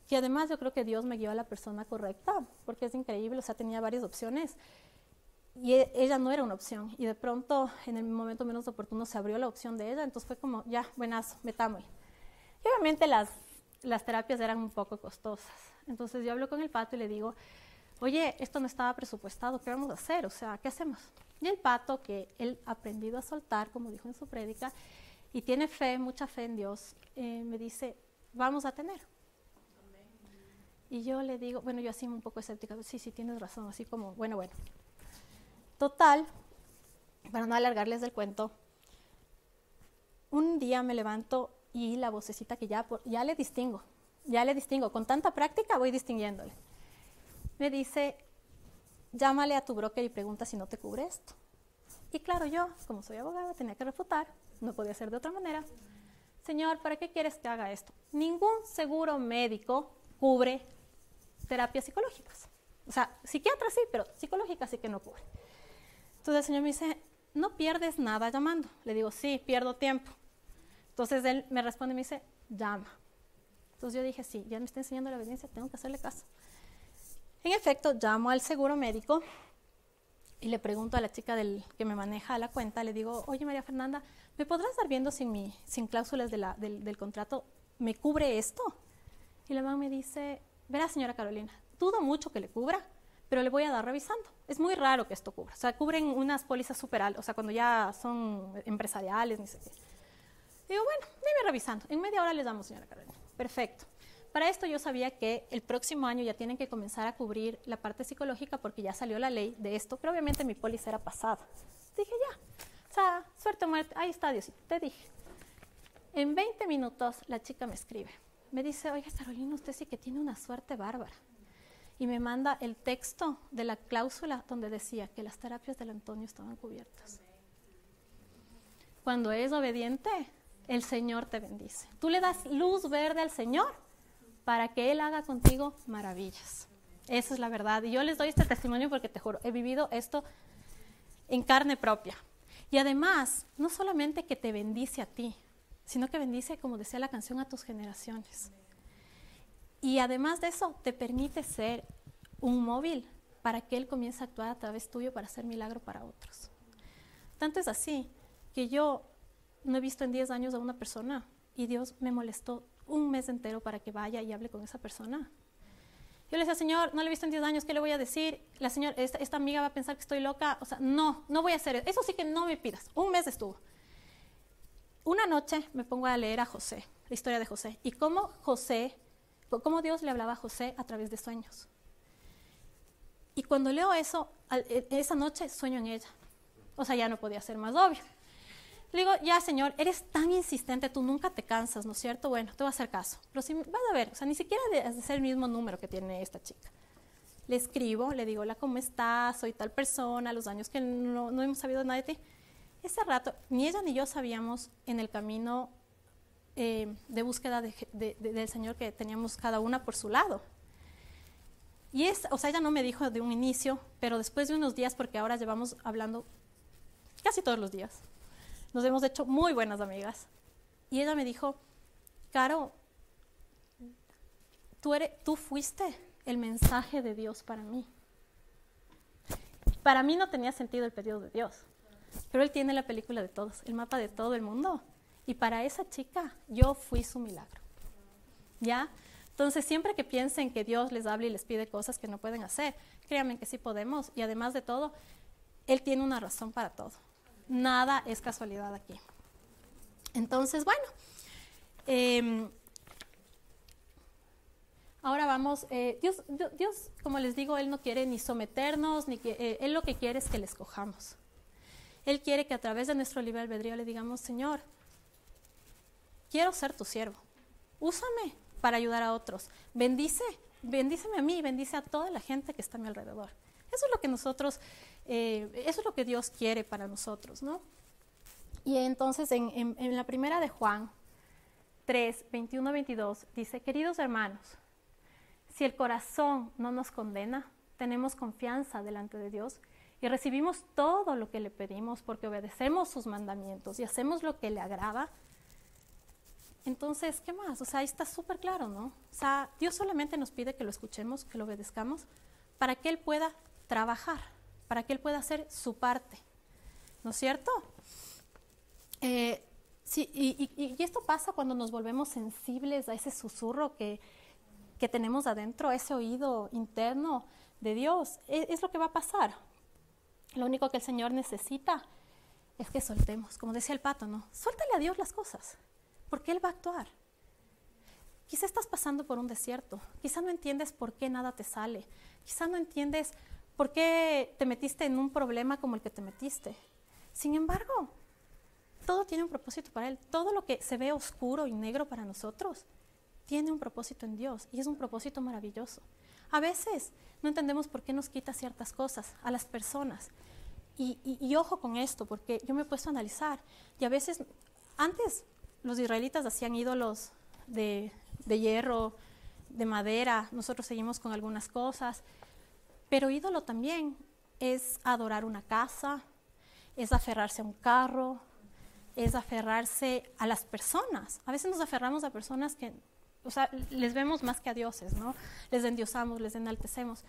que además yo creo que Dios me guió a la persona correcta, porque es increíble, o sea, tenía varias opciones. Y ella no era una opción, y de pronto, en el momento menos oportuno, se abrió la opción de ella, entonces fue como, ya, buenazo, metámosle. Y obviamente las terapias eran un poco costosas, entonces yo hablo con el Pato y le digo, oye, esto no estaba presupuestado, ¿qué vamos a hacer? O sea, ¿qué hacemos? Y el Pato, que él ha aprendido a soltar, como dijo en su prédica, y tiene fe, mucha fe en Dios, me dice, vamos a tener. Y yo le digo, bueno, yo así un poco escéptica, sí, tienes razón, así como, bueno. Total, para no alargarles el cuento, un día me levanto y la vocecita que ya le distingo, con tanta práctica voy distinguiéndole. Me dice, llámale a tu broker y pregunta si no te cubre esto. Y claro, yo, como soy abogada, tenía que refutar, no podía ser de otra manera. Señor, ¿para qué quieres que haga esto? Ningún seguro médico cubre terapias psicológicas. O sea, psiquiatras sí, pero psicológicas sí que no cubre. Entonces el señor me dice, no pierdes nada llamando. Le digo, sí, pierdo tiempo. Entonces él me responde y me dice, llama. Entonces yo dije, sí, ya me está enseñando la evidencia, tengo que hacerle caso. En efecto, llamo al seguro médico y le pregunto a la chica que me maneja la cuenta, le digo, oye María Fernanda, ¿me podrás dar viendo sin cláusulas del contrato? ¿Me cubre esto? Y la mamá me dice, verá señora Carolina, dudo mucho que le cubra, pero le voy a dar revisando. Es muy raro que esto cubra. O sea, cubren unas pólizas súper altas, o sea, cuando ya son empresariales, ni sé qué. Digo, bueno, dime revisando. En media hora les damos, señora Carolina. Perfecto. Para esto yo sabía que el próximo año ya tienen que comenzar a cubrir la parte psicológica porque ya salió la ley de esto, pero obviamente mi póliza era pasada. Dije, ya. O sea, suerte o muerte. Ahí está, Diosito. Te dije. En 20 minutos la chica me escribe. Me dice, oye, Carolina, usted sí que tiene una suerte bárbara. Y me manda el texto de la cláusula donde decía que las terapias del Antonio estaban cubiertas. Cuando es obediente, el Señor te bendice. Tú le das luz verde al Señor para que Él haga contigo maravillas. Esa es la verdad. Y yo les doy este testimonio porque te juro, he vivido esto en carne propia. Y además, no solamente que te bendice a ti, sino que bendice, como decía la canción, a tus generaciones. Y además de eso, te permite ser un móvil para que Él comience a actuar a través tuyo para hacer milagro para otros. Tanto es así que yo no he visto en 10 años a una persona y Dios me molestó un mes entero para que vaya y hable con esa persona. Yo le decía, Señor, no le he visto en 10 años, ¿qué le voy a decir? La señora, esta amiga va a pensar que estoy loca. O sea, no voy a hacer eso. Eso sí que no me pidas. Un mes estuvo. Una noche me pongo a leer a José, la historia de José, y cómo Dios le hablaba a José a través de sueños. Y cuando leo eso, esa noche sueño en ella. O sea, ya no podía ser más obvio. Le digo, ya, Señor, eres tan insistente, tú nunca te cansas, ¿no es cierto? Bueno, te voy a hacer caso. Pero si vas a ver, o sea, ni siquiera de ser el mismo número que tiene esta chica. Le escribo, le digo, hola, ¿cómo estás? Soy tal persona, los años que no hemos sabido nada de ti. Ese rato, ni ella ni yo sabíamos en el camino de búsqueda del Señor que teníamos cada una por su lado. Y o sea, ella no me dijo de un inicio, pero después de unos días, porque ahora llevamos hablando casi todos los días, nos hemos hecho muy buenas amigas. Y ella me dijo, Caro, tú fuiste el mensaje de Dios para mí. Para mí no tenía sentido el pedido de Dios, pero Él tiene la película de todos, el mapa de todo el mundo. Y para esa chica, yo fui su milagro. ¿Ya? Entonces, siempre que piensen que Dios les habla y les pide cosas que no pueden hacer, créanme que sí podemos. Y además de todo, Él tiene una razón para todo. Nada es casualidad aquí. Entonces, bueno, ahora vamos. Dios, como les digo, Él no quiere ni someternos, Él lo que quiere es que le escojamos. Él quiere que a través de nuestro libre albedrío le digamos, Señor, quiero ser tu siervo. Úsame para ayudar a otros. Bendíceme a mí y bendice a toda la gente que está a mi alrededor. Eso es lo que eso es lo que Dios quiere para nosotros, ¿no? Y entonces en la primera de Juan 3, 21-22 dice, queridos hermanos, si el corazón no nos condena, tenemos confianza delante de Dios y recibimos todo lo que le pedimos porque obedecemos sus mandamientos y hacemos lo que le agrada. Entonces, ¿qué más? O sea, ahí está súper claro, ¿no? O sea, Dios solamente nos pide que lo escuchemos, que lo obedezcamos, para que Él pueda trabajar, para que Él pueda hacer su parte, ¿no es cierto? Sí, y esto pasa cuando nos volvemos sensibles a ese susurro que tenemos adentro, a ese oído interno de Dios. Es lo que va a pasar. Lo único que el Señor necesita es que soltemos, como decía el pato, ¿no? Suéltale a Dios las cosas, porque Él va a actuar. Quizá estás pasando por un desierto, quizá no entiendes por qué nada te sale, quizá no entiendes por qué te metiste en un problema como el que te metiste. Sin embargo, todo tiene un propósito para Él. Todo lo que se ve oscuro y negro para nosotros tiene un propósito en Dios y es un propósito maravilloso. A veces no entendemos por qué nos quita ciertas cosas a las personas. Y ojo con esto, porque yo me he puesto a analizar. Y a veces, antes los israelitas hacían ídolos de hierro, de madera. Nosotros seguimos con algunas cosas. Pero ídolo también es adorar una casa, es aferrarse a un carro, es aferrarse a las personas. A veces nos aferramos a personas que, o sea, les vemos más que a dioses, ¿no? Les endiosamos, les enaltecemos.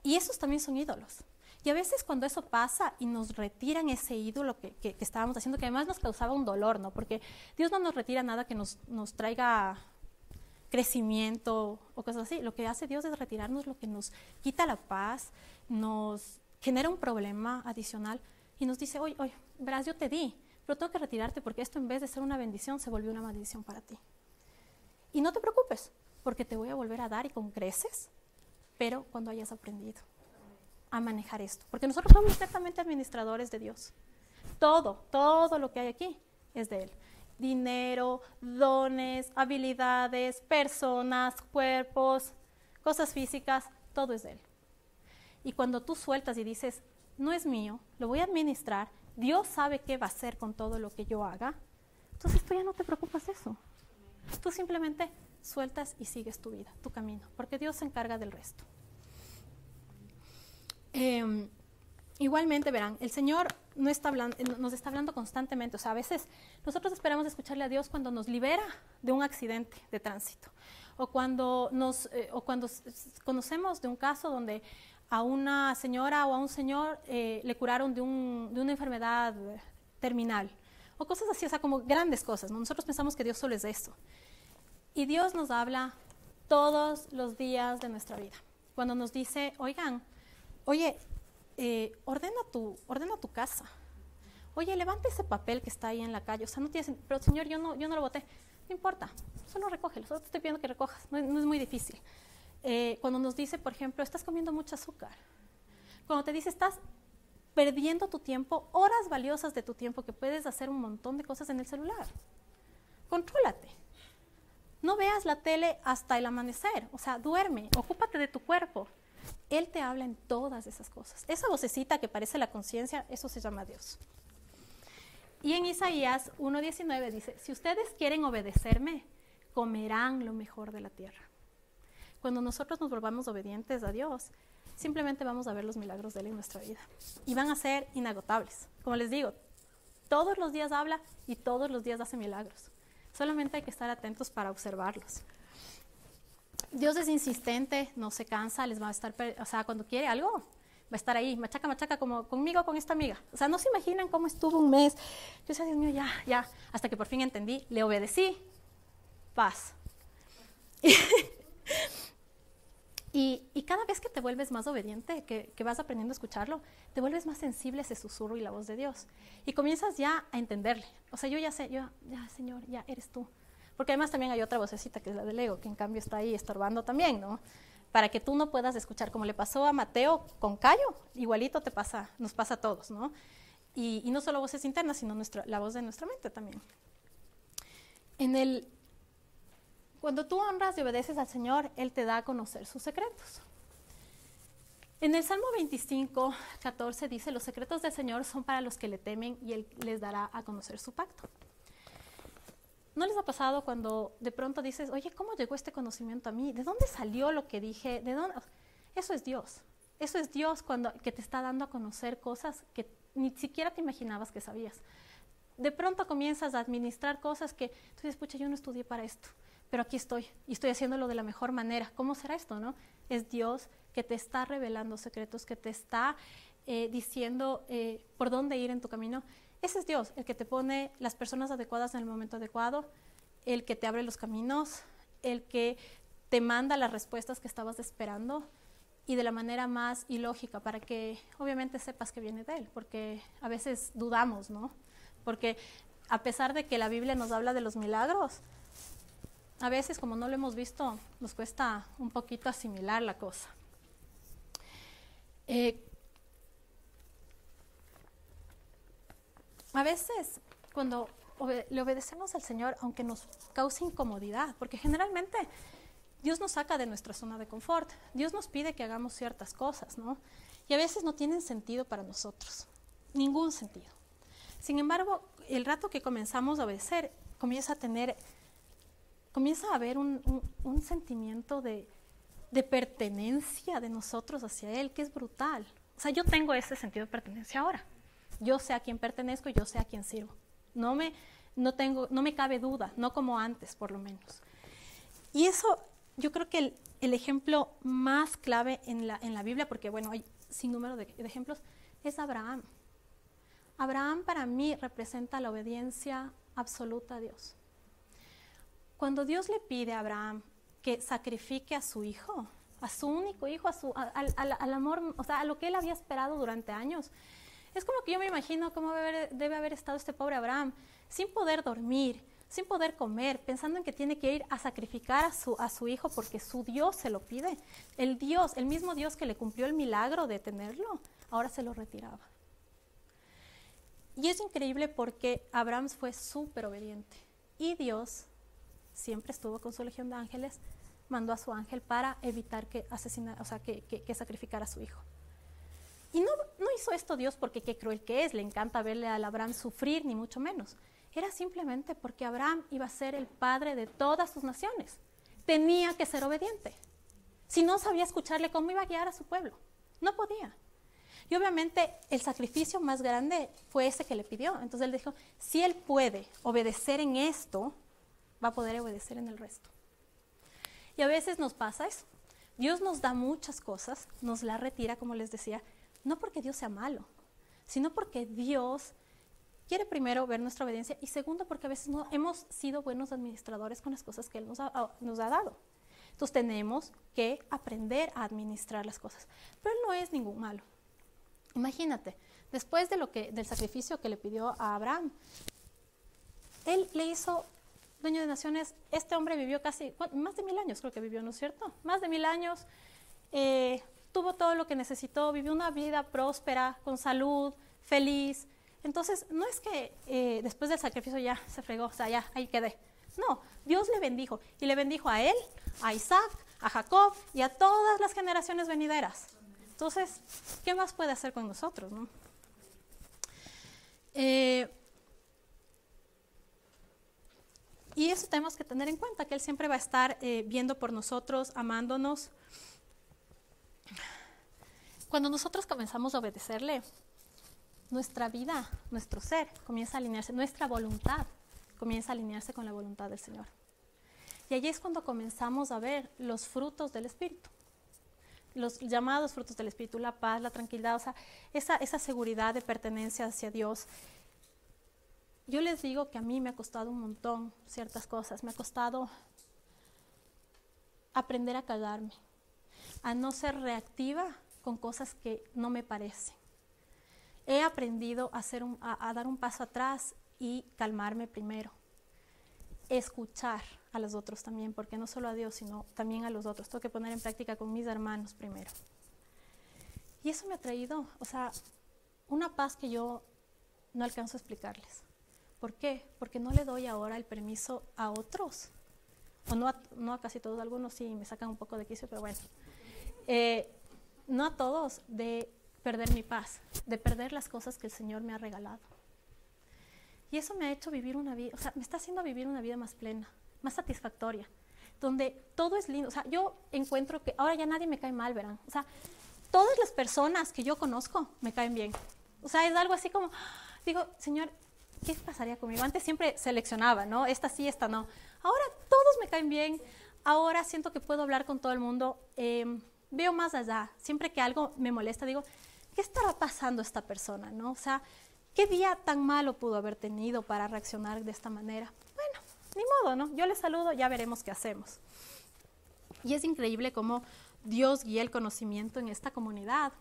Y esos también son ídolos. Y a veces cuando eso pasa y nos retiran ese ídolo que estábamos haciendo, que además nos causaba un dolor, ¿no? Porque Dios no nos retira nada que nos traiga crecimiento o cosas así. Lo que hace Dios es retirarnos lo que nos quita la paz, nos genera un problema adicional y nos dice, oye, verás, yo te di, pero tengo que retirarte porque esto en vez de ser una bendición se volvió una maldición para ti. Y no te preocupes, porque te voy a volver a dar y con creces, pero cuando hayas aprendido a manejar esto. Porque nosotros somos exactamente administradores de Dios. Todo lo que hay aquí es de Él. Dinero, dones, habilidades, personas, cuerpos, cosas físicas, todo es de Él. Y cuando tú sueltas y dices, no es mío, lo voy a administrar, Dios sabe qué va a hacer con todo lo que yo haga, entonces tú ya no te preocupas de eso. Tú simplemente sueltas y sigues tu vida, tu camino, porque Dios se encarga del resto. Igualmente, verán, el Señor no está nos está hablando constantemente. O sea, a veces nosotros esperamos escucharle a Dios cuando nos libera de un accidente de tránsito o cuando conocemos de un caso donde a una señora o a un señor le curaron de una enfermedad terminal o cosas así, o sea, como grandes cosas, ¿no? Nosotros pensamos que Dios solo es eso. Y Dios nos habla todos los días de nuestra vida. Cuando nos dice, oye, ordena tu casa. Oye, levanta ese papel que está ahí en la calle. O sea, no tienes, pero Señor, yo no lo boté. No importa, solo recógelo. Solo te estoy pidiendo que recojas. No es muy difícil. Cuando nos dice, por ejemplo, estás comiendo mucho azúcar. Cuando te dice, estás perdiendo tu tiempo, horas valiosas de tu tiempo, que puedes hacer un montón de cosas en el celular. Contrólate. No veas la tele hasta el amanecer. O sea, duerme, ocúpate de tu cuerpo. Él te habla en todas esas cosas. Esa vocecita que parece la conciencia, eso se llama Dios. Y en Isaías 1:19 dice, si ustedes quieren obedecerme, comerán lo mejor de la tierra. Cuando nosotros nos volvamos obedientes a Dios, simplemente vamos a ver los milagros de Él en nuestra vida. Y van a ser inagotables. Como les digo, todos los días habla y todos los días hace milagros. Solamente hay que estar atentos para observarlos. Dios es insistente, no se cansa, les va a estar, o sea, cuando quiere algo, va a estar ahí, machaca, como conmigo, con esta amiga. O sea, no se imaginan cómo estuvo un mes. Yo decía, Dios mío, ya, hasta que por fin entendí, le obedecí, paz. Y cada vez que te vuelves más obediente, que vas aprendiendo a escucharlo, te vuelves más sensible a ese susurro y la voz de Dios. Y comienzas ya a entenderle. O sea, yo ya sé, Señor, ya eres tú. Porque además también hay otra vocecita que es la del ego, que en cambio está ahí estorbando también, ¿no? Para que tú no puedas escuchar, como le pasó a Mateo con Cayo, igualito nos pasa a todos, ¿no? Y no solo voces internas, sino la voz de nuestra mente también. Cuando tú honras y obedeces al Señor, Él te da a conocer sus secretos. En el Salmo 25:14 dice, los secretos del Señor son para los que le temen y Él les dará a conocer su pacto. ¿No les ha pasado cuando de pronto dices, oye, ¿cómo llegó este conocimiento a mí? ¿De dónde salió lo que dije? ¿De dónde? Eso es Dios. Eso es Dios que te está dando a conocer cosas que ni siquiera te imaginabas que sabías. De pronto comienzas a administrar cosas que tú dices, pucha, yo no estudié para esto, pero aquí estoy y estoy haciéndolo de la mejor manera. ¿Cómo será esto, no? Es Dios que te está revelando secretos, que te está diciendo por dónde ir en tu camino. Ese es Dios, el que te pone las personas adecuadas en el momento adecuado, el que te abre los caminos, el que te manda las respuestas que estabas esperando y de la manera más ilógica para que obviamente sepas que viene de Él, porque a veces dudamos, ¿no? Porque a pesar de que la Biblia nos habla de los milagros, a veces como no lo hemos visto, nos cuesta un poquito asimilar la cosa. A veces, cuando le obedecemos al Señor, aunque nos cause incomodidad, porque generalmente Dios nos saca de nuestra zona de confort, Dios nos pide que hagamos ciertas cosas, ¿no? Y a veces no tienen sentido para nosotros, ningún sentido. Sin embargo, el rato que comenzamos a obedecer, comienza a haber un sentimiento de pertenencia de nosotros hacia Él, que es brutal. O sea, yo tengo ese sentido de pertenencia ahora. Yo sé a quién pertenezco y yo sé a quién sirvo. No me cabe duda, no como antes, por lo menos. Y eso, yo creo que el ejemplo más clave en la Biblia, porque bueno, hay sin número de ejemplos, es Abraham. Abraham para mí representa la obediencia absoluta a Dios. Cuando Dios le pide a Abraham que sacrifique a su hijo, a su único hijo, al amor, o sea, a lo que él había esperado durante años, es como que yo me imagino cómo debe haber estado este pobre Abraham, sin poder dormir, sin poder comer, pensando en que tiene que ir a sacrificar a su hijo porque su Dios se lo pide. El mismo Dios que le cumplió el milagro de tenerlo, ahora se lo retiraba. Y es increíble porque Abraham fue súper obediente. Y Dios siempre estuvo con su legión de ángeles, mandó a su ángel para evitar que sacrificara a su hijo. Y no hizo esto Dios porque qué cruel que es, le encanta verle a Abraham sufrir, ni mucho menos. Era simplemente porque Abraham iba a ser el padre de todas sus naciones. Tenía que ser obediente. Si no sabía escucharle, ¿cómo iba a guiar a su pueblo? No podía. Y obviamente el sacrificio más grande fue ese que le pidió. Entonces él dijo, si él puede obedecer en esto, va a poder obedecer en el resto. Y a veces nos pasa eso. Dios nos da muchas cosas, nos las retira, como les decía, no porque Dios sea malo, sino porque Dios quiere primero ver nuestra obediencia y segundo porque a veces no hemos sido buenos administradores con las cosas que Él nos ha dado. Entonces tenemos que aprender a administrar las cosas. Pero Él no es ningún malo. Imagínate, después del sacrificio que le pidió a Abraham, Él le hizo dueño de naciones. Este hombre vivió casi, más de 1000 años creo que vivió, ¿no es cierto? Más de 1000 años, tuvo todo lo que necesitó, vivió una vida próspera, con salud, feliz. Entonces, no es que después del sacrificio ya se fregó, o sea, ya, ahí quedé. No, Dios le bendijo, y le bendijo a él, a Isaac, a Jacob y a todas las generaciones venideras. Entonces, ¿qué más puede hacer con nosotros, no? Y eso tenemos que tener en cuenta, que Él siempre va a estar viendo por nosotros, amándonos. Cuando nosotros comenzamos a obedecerle, nuestra vida, nuestro ser comienza a alinearse, nuestra voluntad comienza a alinearse con la voluntad del Señor. Y allí es cuando comenzamos a ver los frutos del Espíritu, los llamados frutos del Espíritu, la paz, la tranquilidad, o sea, esa seguridad de pertenencia hacia Dios. Yo les digo que a mí me ha costado un montón ciertas cosas, me ha costado aprender a callarme, a no ser reactiva con cosas que no me parecen. He aprendido a dar un paso atrás y calmarme primero. Escuchar a los otros también, porque no solo a Dios, sino también a los otros. Tengo que poner en práctica con mis hermanos primero. Y eso me ha traído, o sea, una paz que yo no alcanzo a explicarles. ¿Por qué? Porque no le doy ahora el permiso a otros, o no a casi todos, algunos sí me sacan un poco de quicio, pero bueno. No a todos, de perder mi paz, de perder las cosas que el Señor me ha regalado. Y eso me ha hecho vivir una vida, o sea, me está haciendo vivir una vida más plena, más satisfactoria, donde todo es lindo. O sea, yo encuentro que ahora ya nadie me cae mal, verán. O sea, todas las personas que yo conozco me caen bien. O sea, es algo así como, digo, Señor, ¿qué pasaría conmigo? Antes siempre seleccionaba, ¿no? Esta sí, esta no. Ahora todos me caen bien. Ahora siento que puedo hablar con todo el mundo. Veo más allá. Siempre que algo me molesta, digo, ¿qué estará pasando esta persona, no? O sea, ¿qué día tan malo pudo haber tenido para reaccionar de esta manera? Bueno, ni modo, ¿no? Yo les saludo, ya veremos qué hacemos. Y es increíble cómo Dios guía el conocimiento en esta comunidad.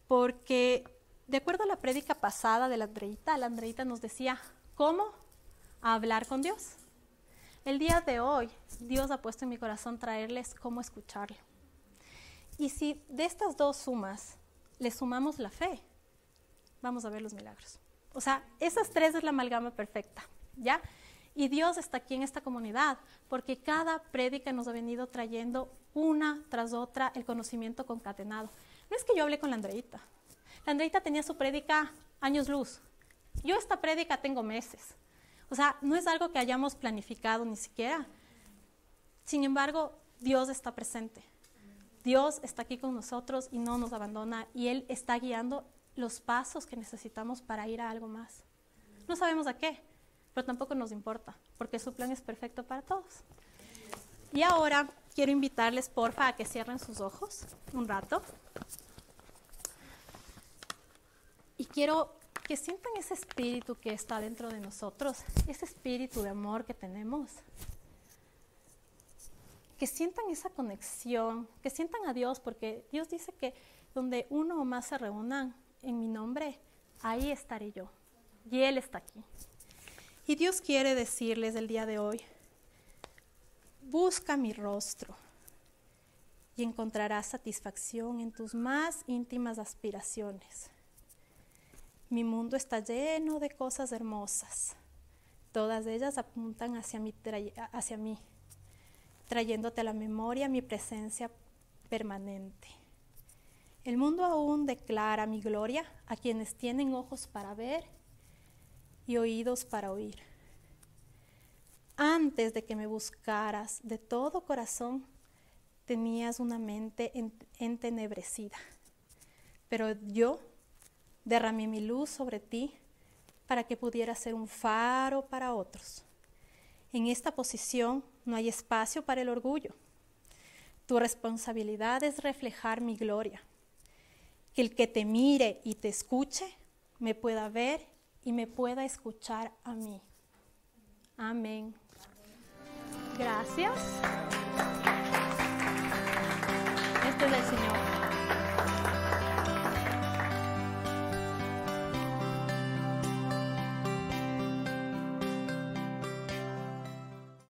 Porque, de acuerdo a la prédica pasada de la Andreita nos decía cómo hablar con Dios. El día de hoy, Dios ha puesto en mi corazón traerles cómo escucharlo. Y si de estas dos sumas le sumamos la fe, vamos a ver los milagros. O sea, esas tres es la amalgama perfecta, ¿ya? Y Dios está aquí en esta comunidad, porque cada prédica nos ha venido trayendo una tras otra el conocimiento concatenado. No es que yo hablé con la Andreita. La Andreita tenía su prédica años luz. Yo esta prédica tengo meses. O sea, no es algo que hayamos planificado ni siquiera. Sin embargo, Dios está presente. Dios está aquí con nosotros y no nos abandona, y Él está guiando los pasos que necesitamos para ir a algo más. No sabemos a qué, pero tampoco nos importa, porque su plan es perfecto para todos. Y ahora quiero invitarles, porfa, a que cierren sus ojos un rato. Y quiero que sientan ese espíritu que está dentro de nosotros, ese espíritu de amor que tenemos. Que sientan esa conexión, que sientan a Dios, porque Dios dice que donde uno o más se reúnan en mi nombre, ahí estaré yo. Y Él está aquí. Y Dios quiere decirles el día de hoy, busca mi rostro y encontrarás satisfacción en tus más íntimas aspiraciones. Mi mundo está lleno de cosas hermosas. Todas ellas apuntan hacia mí, trayéndote a la memoria mi presencia permanente. El mundo aún declara mi gloria a quienes tienen ojos para ver y oídos para oír. Antes de que me buscaras de todo corazón, tenías una mente entenebrecida. pero yo derramé mi luz sobre ti para que pudieras ser un faro para otros. En esta posición no hay espacio para el orgullo. Tu responsabilidad es reflejar mi gloria. Que el que te mire y te escuche me pueda ver y me pueda escuchar a mí. Amén. Gracias. Este es el Señor.